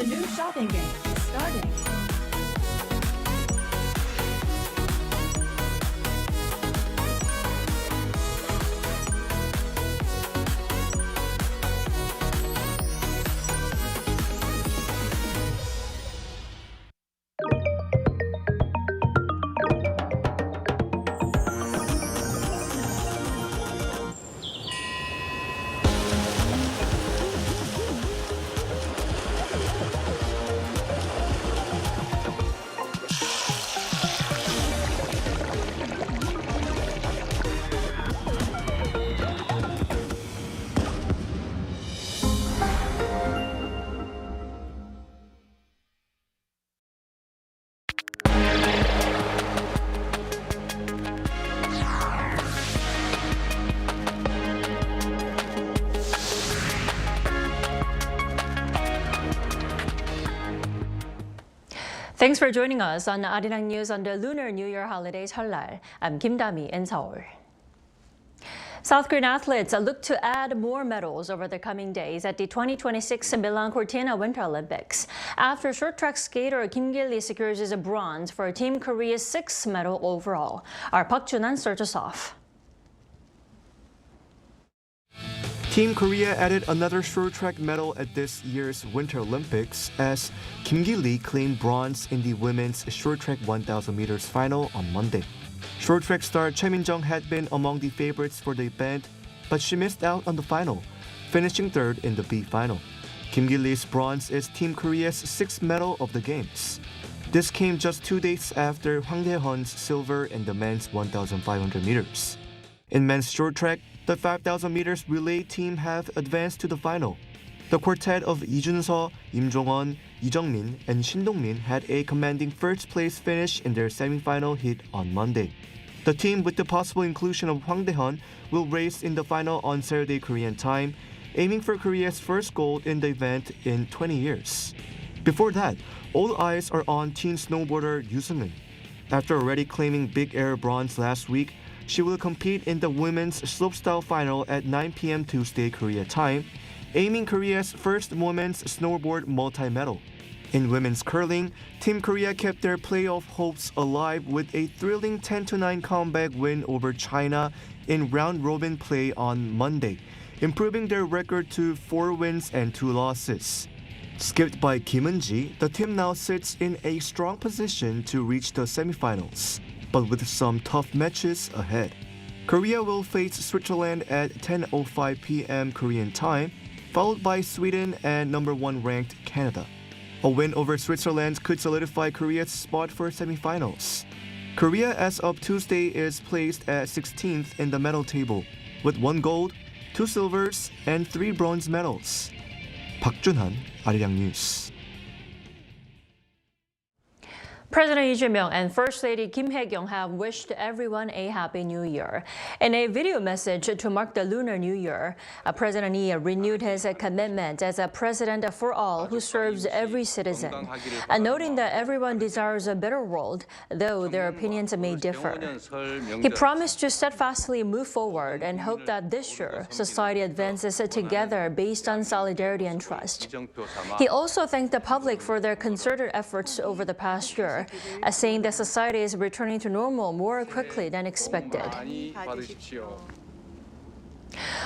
The new shopping game is starting. Thanks for joining us on Arirang News on the Lunar New Year holiday Seollal. I'm Kim Dami in Seoul. South Korean athletes look to add more medals over the coming days at the 2026 Milan Cortina Winter Olympics after short track skater Gil-li secures his bronze for Team Korea's 6th medal overall. Our Park Jun-han starts us off. Team Korea added another short track medal at this year's Winter Olympics as Gil-li claimed bronze in the women's short track 1,000 meters final on Monday. Short track star Choi Min-jung had been among the favorites for the event, but she missed out on the final, finishing third in the B final. Gil-li's bronze is Team Korea's 6th medal of the Games. This came just 2 days after Hwang Dae-hun's silver in the men's 1,500 meters. In men's short track, the 5,000 meters relay team have advanced to the final. The quartet of Lee Jun-seo, Im Jong-won, Lee Jung-min, and Shin Dong-min had a commanding first-place finish in their semi-final heat on Monday. The team, with the possible inclusion of Hwang Dae-hun, will race in the final on Saturday Korean time, aiming for Korea's first gold in the event in 20 years. Before that, all eyes are on teen snowboarder Yoo Seung-eun. After already claiming big air bronze last week, she will compete in the women's slopestyle final at 9 p.m. Tuesday Korea time, aiming Korea's first women's snowboard multi-medal. In women's curling, Team Korea kept their playoff hopes alive with a thrilling 10-9 comeback win over China in round-robin play on Monday, improving their record to 4 wins and 2 losses. Skipped by Kim Eun-ji, the team now sits in a strong position to reach the semifinals, but with some tough matches ahead. Korea will face Switzerland at 10:05 p.m. Korean time, followed by Sweden and number 1 ranked Canada. A win over Switzerland could solidify Korea's spot for semifinals. Korea as of Tuesday is placed at 16th in the medal table, with 1 gold, 2 silvers, and 3 bronze medals. Park Jun-han, Arirang News. President Lee Jae-myung and First Lady Kim Hae-kyung have wished everyone a Happy New Year. In a video message to mark the Lunar New Year, President Lee renewed his commitment as a president for all who serves every citizen, noting that everyone desires a better world, though their opinions may differ. He promised to steadfastly move forward and hoped that this year, society advances together based on solidarity and trust. He also thanked the public for their concerted efforts over the past year, saying that society is returning to normal more quickly than expected.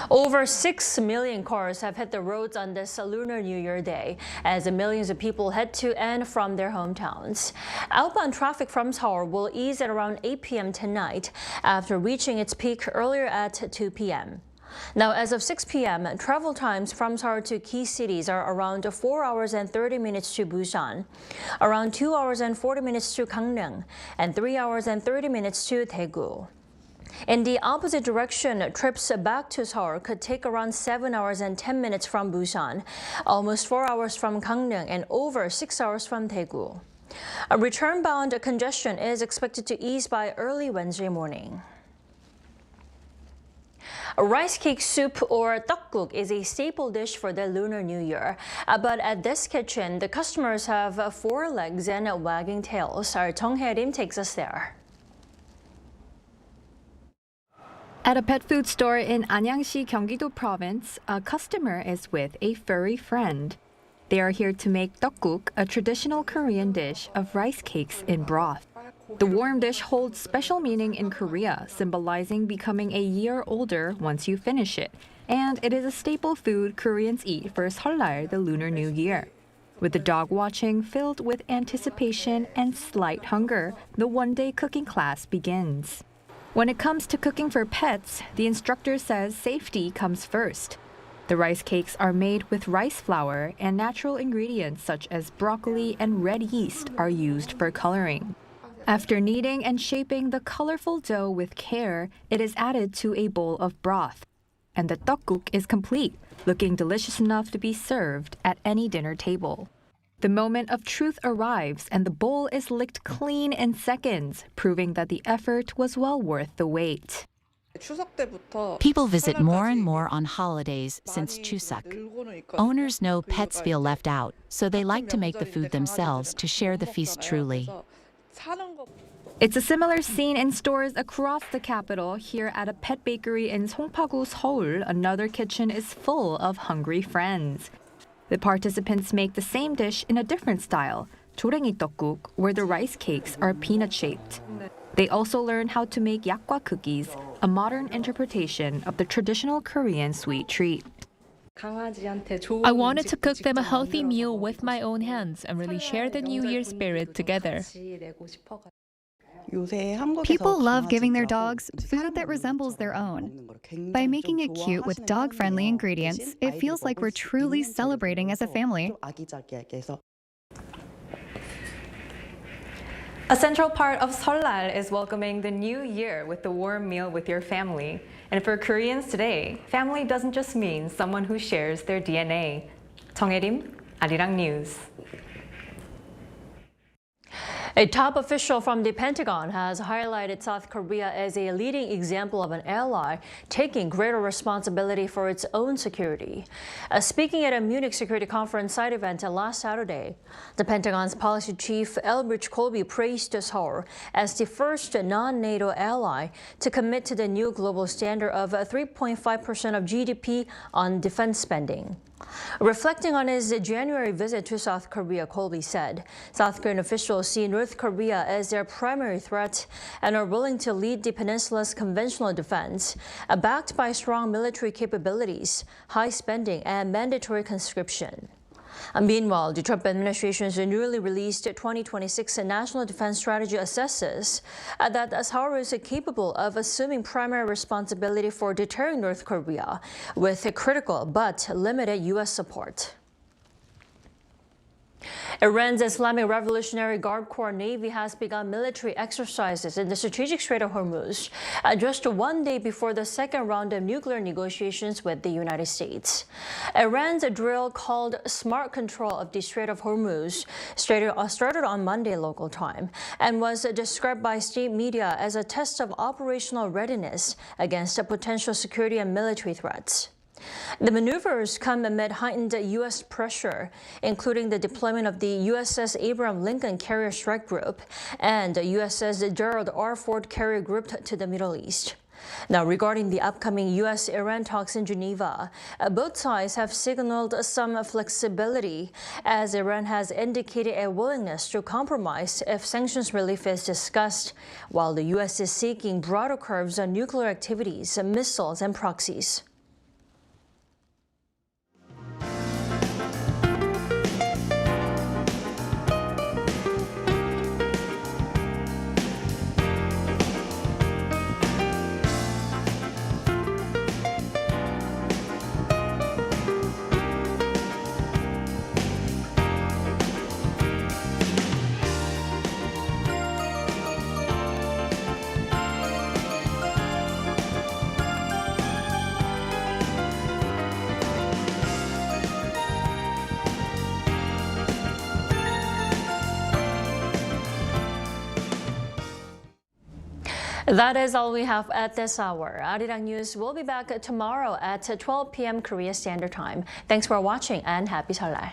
Over 6 million cars have hit the roads on this Lunar New Year day as millions of people head to and from their hometowns. Outbound traffic from Seoul will ease at around 8 p.m. tonight after reaching its peak earlier at 2 p.m. Now, as of 6 p.m., travel times from Seoul to key cities are around 4 hours and 30 minutes to Busan, around 2 hours and 40 minutes to Gangneung, and 3 hours and 30 minutes to Daegu. In the opposite direction, trips back to Seoul could take around 7 hours and 10 minutes from Busan, almost 4 hours from Gangneung, and over 6 hours from Daegu. A return-bound congestion is expected to ease by early Wednesday morning. Rice cake soup or tteokguk is a staple dish for the Lunar New Year. But at this kitchen, the customers have 4 legs and wagging tails. Our Jung Hae-rim takes us there. At a pet food store in Anyangsi, Gyeonggi-do Province, a customer is with a furry friend. They are here to make tteokguk, a traditional Korean dish of rice cakes in broth. The warm dish holds special meaning in Korea, symbolizing becoming a year older once you finish it. And it is a staple food Koreans eat for Seollal, the Lunar New Year. With the dog watching filled with anticipation and slight hunger, the one-day cooking class begins. When it comes to cooking for pets, the instructor says safety comes first. The rice cakes are made with rice flour, and natural ingredients such as broccoli and red yeast are used for coloring. After kneading and shaping the colorful dough with care, it is added to a bowl of broth. And the tteokguk is complete, looking delicious enough to be served at any dinner table. The moment of truth arrives and the bowl is licked clean in seconds, proving that the effort was well worth the wait. People visit more and more on holidays since Chuseok. Owners know pets feel left out, so they like to make the food themselves to share the feast truly. It's a similar scene in stores across the capital. Here at a pet bakery in Songpagu, Seoul, another kitchen is full of hungry friends. The participants make the same dish in a different style, 조랭이 tteokguk, where the rice cakes are peanut-shaped. They also learn how to make yakgwa cookies, a modern interpretation of the traditional Korean sweet treat. I wanted to cook them a healthy meal with my own hands and really share the New Year spirit together. People love giving their dogs food that resembles their own. By making it cute with dog-friendly ingredients, it feels like we're truly celebrating as a family. A central part of Seollal is welcoming the new year with the warm meal with your family. And for Koreans today, family doesn't just mean someone who shares their DNA. 정혜림, Arirang News. A top official from the Pentagon has highlighted South Korea as a leading example of an ally taking greater responsibility for its own security. Speaking at a Munich Security Conference side event last Saturday, the Pentagon's policy chief Elbridge Colby praised Seoul as the first non-NATO ally to commit to the new global standard of 3.5% of GDP on defense spending. Reflecting on his January visit to South Korea, Colby said South Korean officials see North Korea as their primary threat and are willing to lead the peninsula's conventional defense, backed by strong military capabilities, high spending, and mandatory conscription. Meanwhile, the Trump administration's newly released 2026 National Defense Strategy assesses that Seoul is capable of assuming primary responsibility for deterring North Korea with critical but limited U.S. support. Iran's Islamic Revolutionary Guard Corps Navy has begun military exercises in the strategic Strait of Hormuz, just one day before the second round of nuclear negotiations with the United States. Iran's drill called Smart Control of the Strait of Hormuz started on Monday local time and was described by state media as a test of operational readiness against potential security and military threats. The maneuvers come amid heightened U.S. pressure, including the deployment of the USS Abraham Lincoln Carrier Strike Group and USS Gerald R. Ford Carrier Group to the Middle East. Now, regarding the upcoming U.S.-Iran talks in Geneva, both sides have signaled some flexibility, as Iran has indicated a willingness to compromise if sanctions relief is discussed, while the U.S. is seeking broader curbs on nuclear activities, missiles, and proxies. That is all we have at this hour. Arirang News will be back tomorrow at 12 p.m. Korea Standard Time. Thanks for watching and happy Seollal.